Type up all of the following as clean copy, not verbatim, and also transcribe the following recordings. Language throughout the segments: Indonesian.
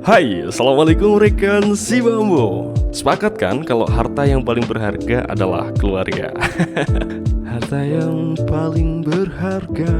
Hai, Assalamualaikum rekan si Bambu. Sepakat kan kalau harta yang paling berharga adalah keluarga? Harta yang paling berharga.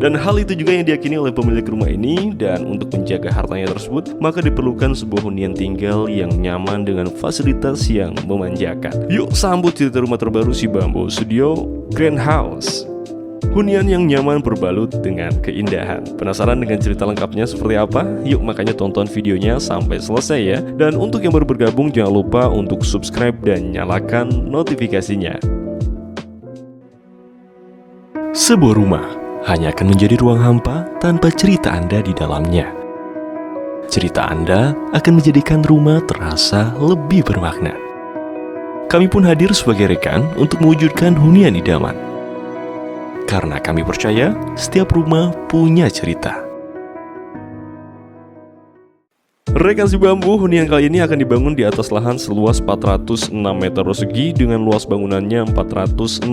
Dan hal itu juga yang diyakini oleh pemilik rumah ini. Dan untuk menjaga hartanya tersebut, maka diperlukan sebuah hunian tinggal yang nyaman dengan fasilitas yang memanjakan. Yuk sambut cerita rumah terbaru si Bambu Studio Grand House. Hunian yang nyaman berbalut dengan keindahan. Penasaran dengan cerita lengkapnya seperti apa? Yuk makanya tonton videonya sampai selesai ya. Dan untuk yang baru bergabung jangan lupa untuk subscribe dan nyalakan notifikasinya. Sebuah rumah hanya akan menjadi ruang hampa tanpa cerita Anda di dalamnya. Cerita Anda akan menjadikan rumah terasa lebih bermakna. Kami pun hadir sebagai rekan untuk mewujudkan hunian idaman. Karena kami percaya setiap rumah punya cerita. Rekan si Bambu, hunian kali ini akan dibangun di atas lahan seluas 406 meter persegi dengan luas bangunannya 466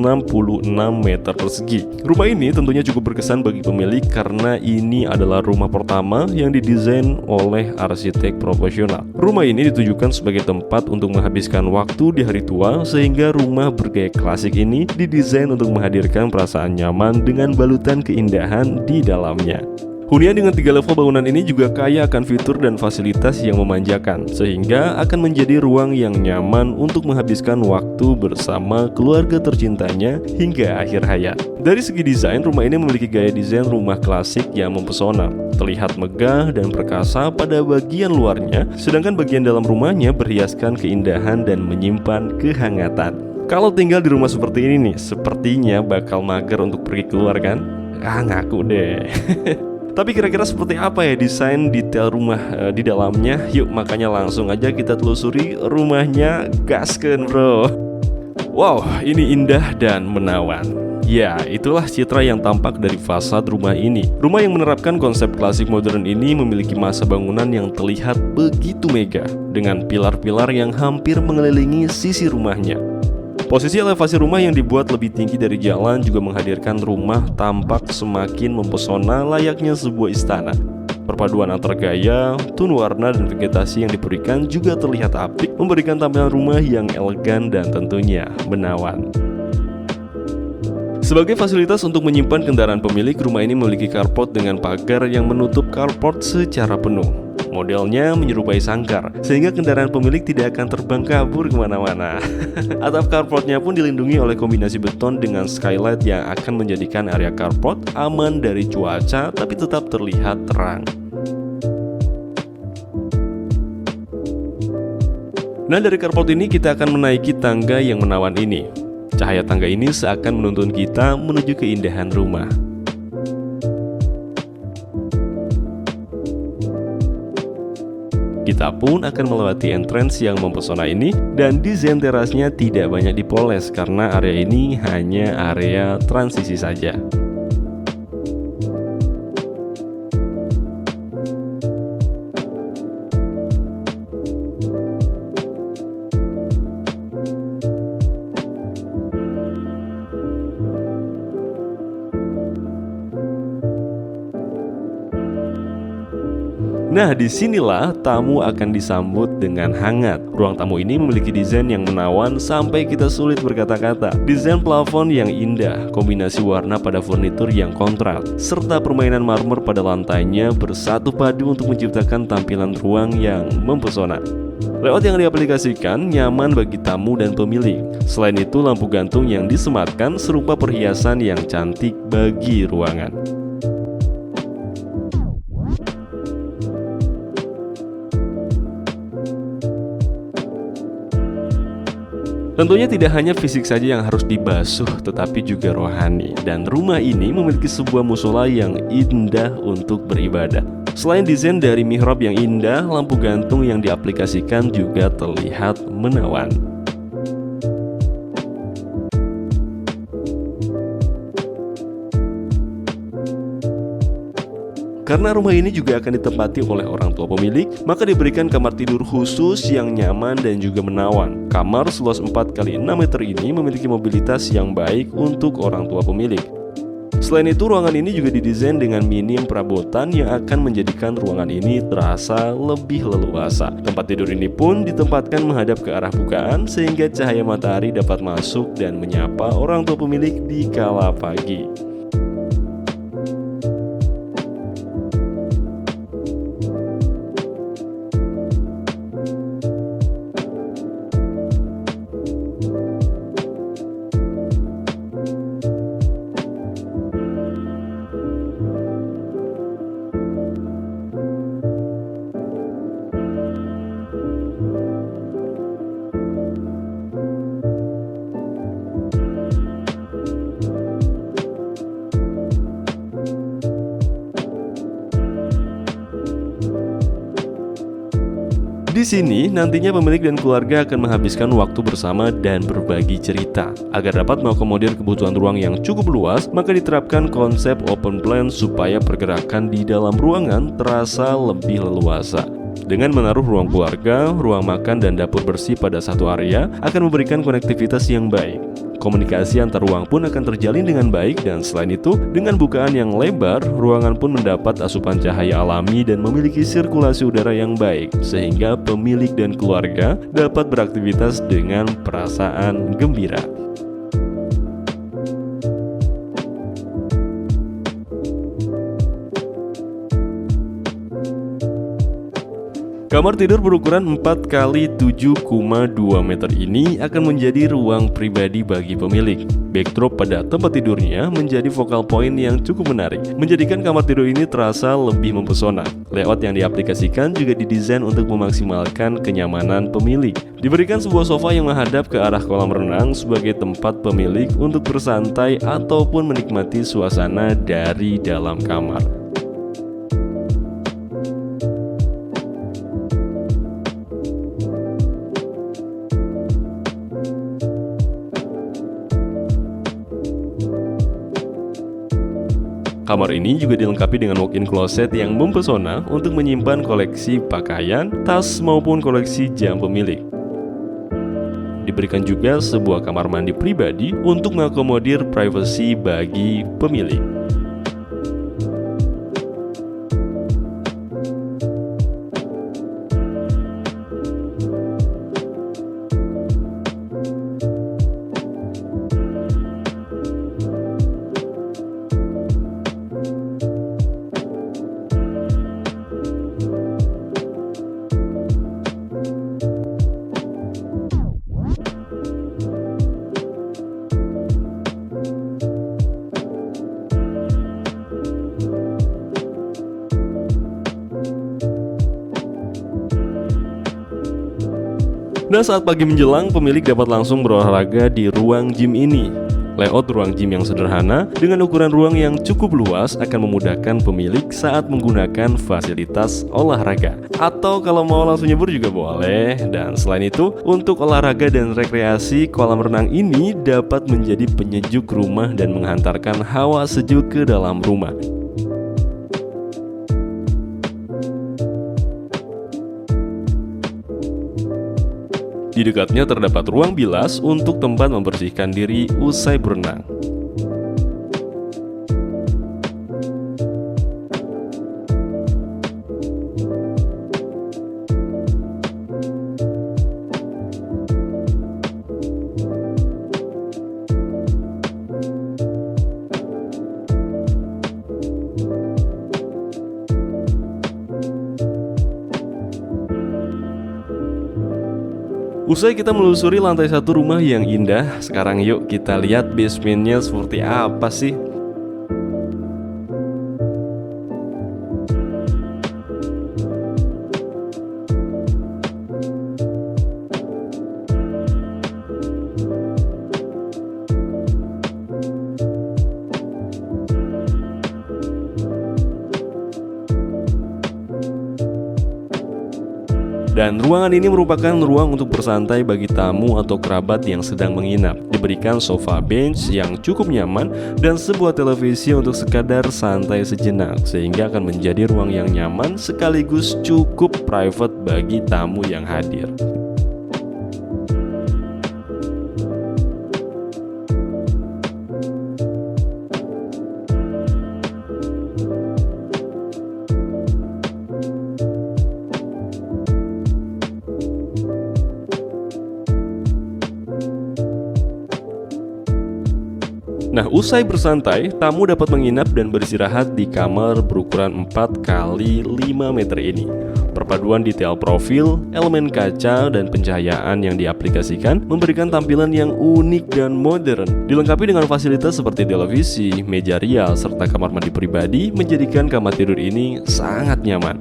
meter persegi. Rumah ini tentunya cukup berkesan bagi pemilik karena ini adalah rumah pertama yang didesain oleh arsitek profesional. Rumah ini ditujukan sebagai tempat untuk menghabiskan waktu di hari tua, sehingga rumah bergaya klasik ini didesain untuk menghadirkan perasaan nyaman dengan balutan keindahan di dalamnya. Hunian dengan 3 level bangunan ini juga kaya akan fitur dan fasilitas yang memanjakan, sehingga akan menjadi ruang yang nyaman untuk menghabiskan waktu bersama keluarga tercintanya hingga akhir hayat. Dari segi desain, rumah ini memiliki gaya desain rumah klasik yang mempesona. Terlihat megah dan perkasa pada bagian luarnya, sedangkan bagian dalam rumahnya berhiaskan keindahan dan menyimpan kehangatan. Kalau tinggal di rumah seperti ini nih, sepertinya bakal mager untuk pergi keluar kan? Ngaku deh. Tapi kira-kira seperti apa ya desain detail rumah di dalamnya? Yuk makanya langsung aja kita telusuri rumahnya, gaskeun bro. Wow, ini indah dan menawan. Ya, itulah citra yang tampak dari fasad rumah ini. Rumah yang menerapkan konsep klasik modern ini memiliki masa bangunan yang terlihat begitu megah, dengan pilar-pilar yang hampir mengelilingi sisi rumahnya. Posisi elevasi rumah yang dibuat lebih tinggi dari jalan juga menghadirkan rumah tampak semakin mempesona layaknya sebuah istana. Perpaduan antar gaya, tone warna, dan vegetasi yang diberikan juga terlihat apik, memberikan tampilan rumah yang elegan dan tentunya menawan. Sebagai fasilitas untuk menyimpan kendaraan pemilik, rumah ini memiliki carport dengan pagar yang menutup carport secara penuh. Modelnya menyerupai sangkar, sehingga kendaraan pemilik tidak akan terbang kabur kemana-mana. Atap carportnya pun dilindungi oleh kombinasi beton dengan skylight yang akan menjadikan area carport aman dari cuaca tapi tetap terlihat terang. Nah, dari carport ini kita akan menaiki tangga yang menawan ini. Cahaya tangga ini seakan menuntun kita menuju keindahan rumah. Kita pun akan melewati entrance yang mempesona ini, dan desain terasnya tidak banyak dipoles karena area ini hanya area transisi saja. Nah, disinilah tamu akan disambut dengan hangat. Ruang tamu ini memiliki desain yang menawan sampai kita sulit berkata-kata. Desain plafon yang indah, kombinasi warna pada furnitur yang kontras, serta permainan marmer pada lantainya bersatu padu untuk menciptakan tampilan ruang yang mempesona. Layout yang diaplikasikan nyaman bagi tamu dan pemilik. Selain itu, lampu gantung yang disematkan serupa perhiasan yang cantik bagi ruangan. Tentunya tidak hanya fisik saja yang harus dibasuh, tetapi juga rohani. Dan rumah ini memiliki sebuah musola yang indah untuk beribadah. Selain desain dari mihrab yang indah, lampu gantung yang diaplikasikan juga terlihat menawan. Karena rumah ini juga akan ditempati oleh orang tua pemilik, maka diberikan kamar tidur khusus yang nyaman dan juga menawan. Kamar seluas 4 x 6 meter ini memiliki mobilitas yang baik untuk orang tua pemilik. Selain itu, ruangan ini juga didesain dengan minim perabotan yang akan menjadikan ruangan ini terasa lebih leluasa. Tempat tidur ini pun ditempatkan menghadap ke arah bukaan sehingga cahaya matahari dapat masuk dan menyapa orang tua pemilik di kala pagi. Di sini, nantinya pemilik dan keluarga akan menghabiskan waktu bersama dan berbagi cerita. Agar dapat mengakomodir kebutuhan ruang yang cukup luas, maka diterapkan konsep open plan supaya pergerakan di dalam ruangan terasa lebih leluasa. Dengan menaruh ruang keluarga, ruang makan, dan dapur bersih pada satu area akan memberikan konektivitas yang baik. Komunikasi antar ruang pun akan terjalin dengan baik, dan selain itu, dengan bukaan yang lebar, ruangan pun mendapat asupan cahaya alami dan memiliki sirkulasi udara yang baik, sehingga pemilik dan keluarga dapat beraktivitas dengan perasaan gembira. Kamar tidur berukuran 4 kali 7,2 meter ini akan menjadi ruang pribadi bagi pemilik. Backdrop pada tempat tidurnya menjadi focal point yang cukup menarik, menjadikan kamar tidur ini terasa lebih mempesona. Layout yang diaplikasikan juga didesain untuk memaksimalkan kenyamanan pemilik. Diberikan sebuah sofa yang menghadap ke arah kolam renang sebagai tempat pemilik untuk bersantai ataupun menikmati suasana dari dalam kamar. Kamar ini juga dilengkapi dengan walk-in closet yang mempesona untuk menyimpan koleksi pakaian, tas, maupun koleksi jam pemilik. Diberikan juga sebuah kamar mandi pribadi untuk mengakomodir privasi bagi pemilik. Nah, saat pagi menjelang, pemilik dapat langsung berolahraga di ruang gym ini. Layout ruang gym yang sederhana dengan ukuran ruang yang cukup luas akan memudahkan pemilik saat menggunakan fasilitas olahraga. Atau kalau mau langsung nyebur juga boleh. Dan selain itu, untuk olahraga dan rekreasi, kolam renang ini dapat menjadi penyejuk rumah dan menghantarkan hawa sejuk ke dalam rumah. Di dekatnya terdapat ruang bilas untuk tempat membersihkan diri usai berenang. Usai kita menelusuri lantai satu rumah yang indah, sekarang yuk kita lihat basementnya seperti apa sih. Dan ruangan ini merupakan ruang untuk bersantai bagi tamu atau kerabat yang sedang menginap. Diberikan sofa bench yang cukup nyaman dan sebuah televisi untuk sekadar santai sejenak, sehingga akan menjadi ruang yang nyaman sekaligus cukup private bagi tamu yang hadir. Nah, usai bersantai, tamu dapat menginap dan beristirahat di kamar berukuran 4 kali 5 meter ini. Perpaduan detail profil, elemen kaca, dan pencahayaan yang diaplikasikan memberikan tampilan yang unik dan modern. Dilengkapi dengan fasilitas seperti televisi, meja rias, serta kamar mandi pribadi, menjadikan kamar tidur ini sangat nyaman.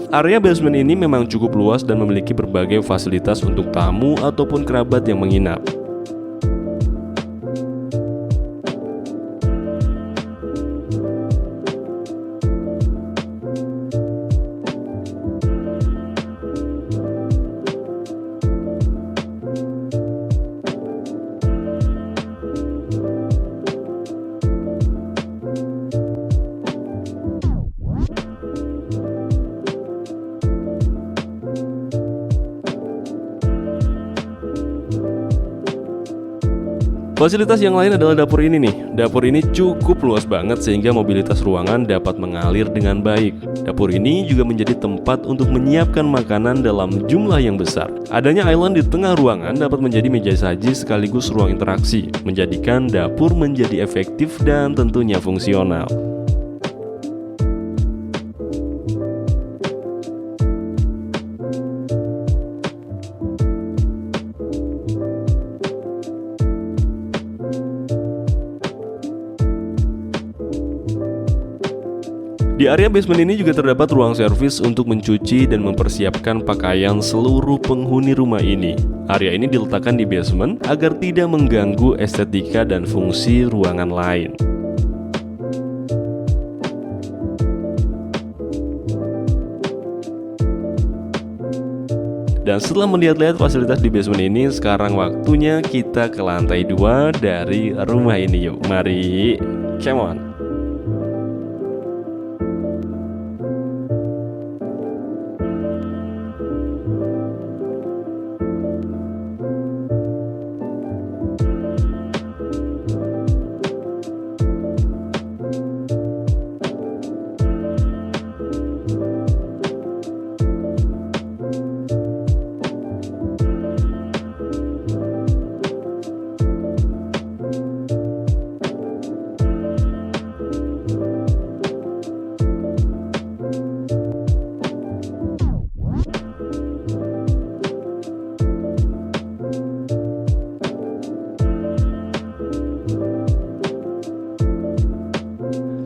Area basement ini memang cukup luas dan memiliki berbagai fasilitas untuk tamu ataupun kerabat yang menginap. Fasilitas yang lain adalah dapur ini nih. Dapur ini cukup luas banget sehingga mobilitas ruangan dapat mengalir dengan baik. Dapur ini juga menjadi tempat untuk menyiapkan makanan dalam jumlah yang besar. Adanya island di tengah ruangan dapat menjadi meja saji sekaligus ruang interaksi, menjadikan dapur menjadi efektif dan tentunya fungsional. Di area basement ini juga terdapat ruang servis untuk mencuci dan mempersiapkan pakaian seluruh penghuni rumah ini. Area ini diletakkan di basement agar tidak mengganggu estetika dan fungsi ruangan lain. Dan setelah melihat-lihat fasilitas di basement ini, sekarang waktunya kita ke lantai 2 dari rumah ini. Yuk, mari, come on.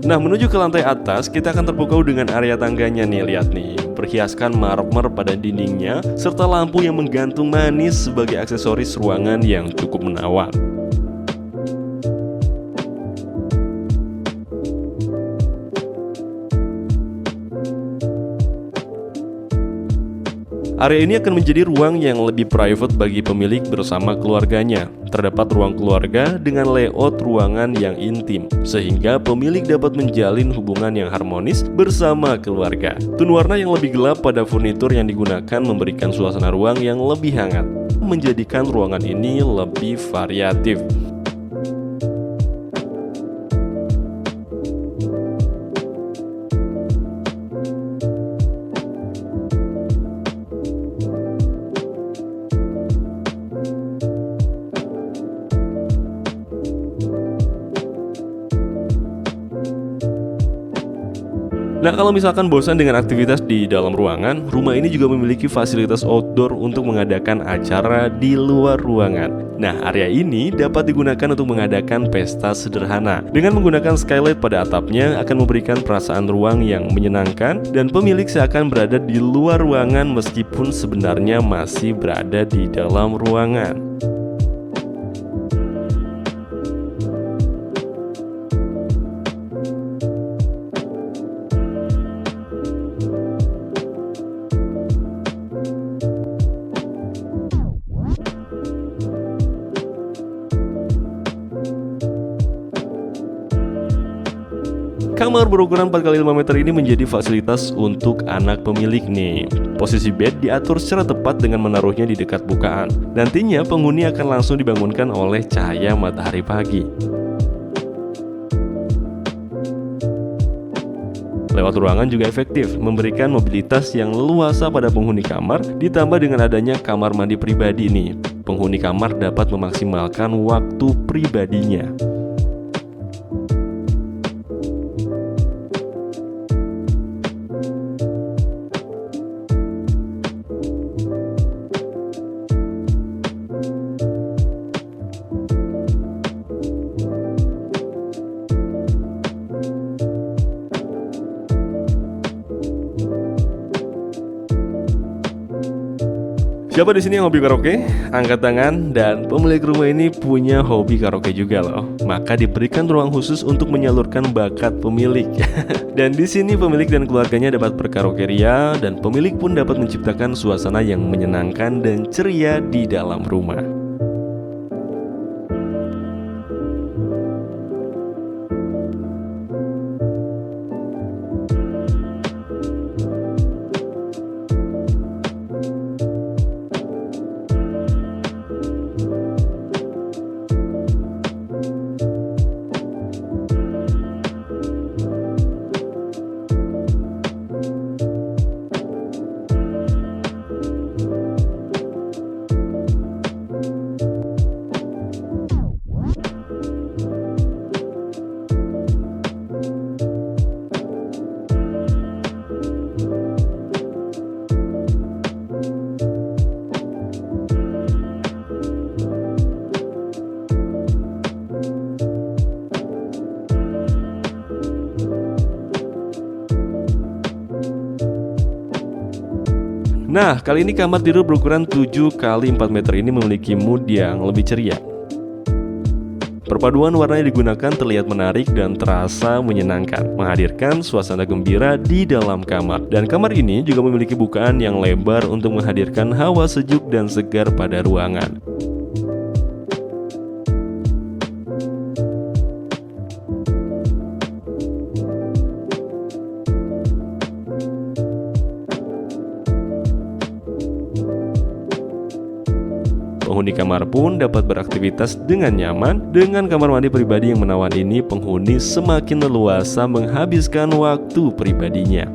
Nah, menuju ke lantai atas, kita akan terpukau dengan area tangganya nih, lihat nih. Berhiaskan marmer pada dindingnya, serta lampu yang menggantung manis sebagai aksesoris ruangan yang cukup menawan. Area ini akan menjadi ruang yang lebih private bagi pemilik bersama keluarganya. Terdapat ruang keluarga dengan layout ruangan yang intim, sehingga pemilik dapat menjalin hubungan yang harmonis bersama keluarga. Tone warna yang lebih gelap pada furnitur yang digunakan memberikan suasana ruang yang lebih hangat, menjadikan ruangan ini lebih variatif. Nah, kalau misalkan bosan dengan aktivitas di dalam ruangan, rumah ini juga memiliki fasilitas outdoor untuk mengadakan acara di luar ruangan. Nah, area ini dapat digunakan untuk mengadakan pesta sederhana. Dengan menggunakan skylight pada atapnya akan memberikan perasaan ruang yang menyenangkan dan pemilik seakan berada di luar ruangan meskipun sebenarnya masih berada di dalam ruangan. Kamar berukuran 4x5 meter ini menjadi fasilitas untuk anak pemilik nih. Posisi bed diatur secara tepat dengan menaruhnya di dekat bukaan. Nantinya penghuni akan langsung dibangunkan oleh cahaya matahari pagi. Lewat ruangan juga efektif, memberikan mobilitas yang leluasa pada penghuni kamar, ditambah dengan adanya kamar mandi pribadi nih. Penghuni kamar dapat memaksimalkan waktu pribadinya. Siapa di sini yang hobi karaoke? Angkat tangan. Dan pemilik rumah ini punya hobi karaoke juga loh. Maka diberikan ruang khusus untuk menyalurkan bakat pemilik. Dan di sini pemilik dan keluarganya dapat berkaraoke ria, dan pemilik pun dapat menciptakan suasana yang menyenangkan dan ceria di dalam rumah. Nah, kali ini kamar tidur berukuran 7x4 meter ini memiliki mood yang lebih ceria. Perpaduan warna yang digunakan terlihat menarik dan terasa menyenangkan, menghadirkan suasana gembira di dalam kamar. Dan kamar ini juga memiliki bukaan yang lebar untuk menghadirkan hawa sejuk dan segar pada ruangan. Penghuni kamar pun dapat beraktivitas dengan nyaman. Dengan kamar mandi pribadi yang menawan ini, penghuni semakin leluasa menghabiskan waktu pribadinya.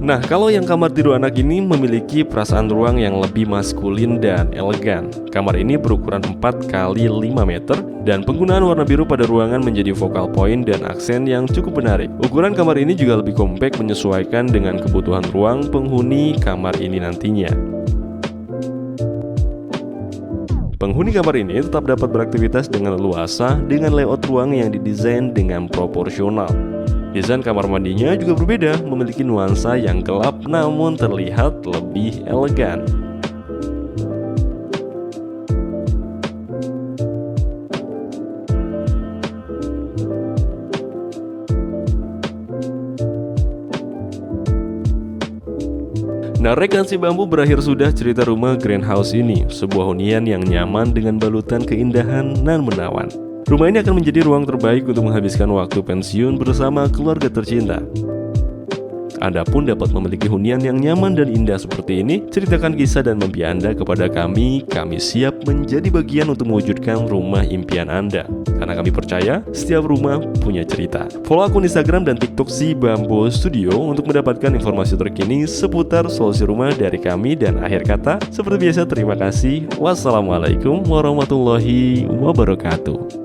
Nah, kalau yang kamar tidur anak ini memiliki perasaan ruang yang lebih maskulin dan elegan. Kamar ini berukuran 4x5 meter dan penggunaan warna biru pada ruangan menjadi focal point dan aksen yang cukup menarik. Ukuran kamar ini juga lebih kompak, menyesuaikan dengan kebutuhan ruang penghuni kamar ini nantinya. Penghuni kamar ini tetap dapat beraktivitas dengan leluasa dengan layout ruang yang didesain dengan proporsional. Desain kamar mandinya juga berbeda, memiliki nuansa yang gelap namun terlihat lebih elegan. Nah, rekan si bambu, berakhir sudah cerita rumah Grand House ini, sebuah hunian yang nyaman dengan balutan keindahan nan menawan. Rumah ini akan menjadi ruang terbaik untuk menghabiskan waktu pensiun bersama keluarga tercinta. Anda pun dapat memiliki hunian yang nyaman dan indah seperti ini. Ceritakan kisah dan mimpi Anda kepada kami. Kami siap menjadi bagian untuk mewujudkan rumah impian Anda. Karena kami percaya setiap rumah punya cerita. Follow akun Instagram dan TikTok si Bambo Studio untuk mendapatkan informasi terkini seputar solusi rumah dari kami. Dan akhir kata, seperti biasa, terima kasih. Wassalamualaikum warahmatullahi wabarakatuh.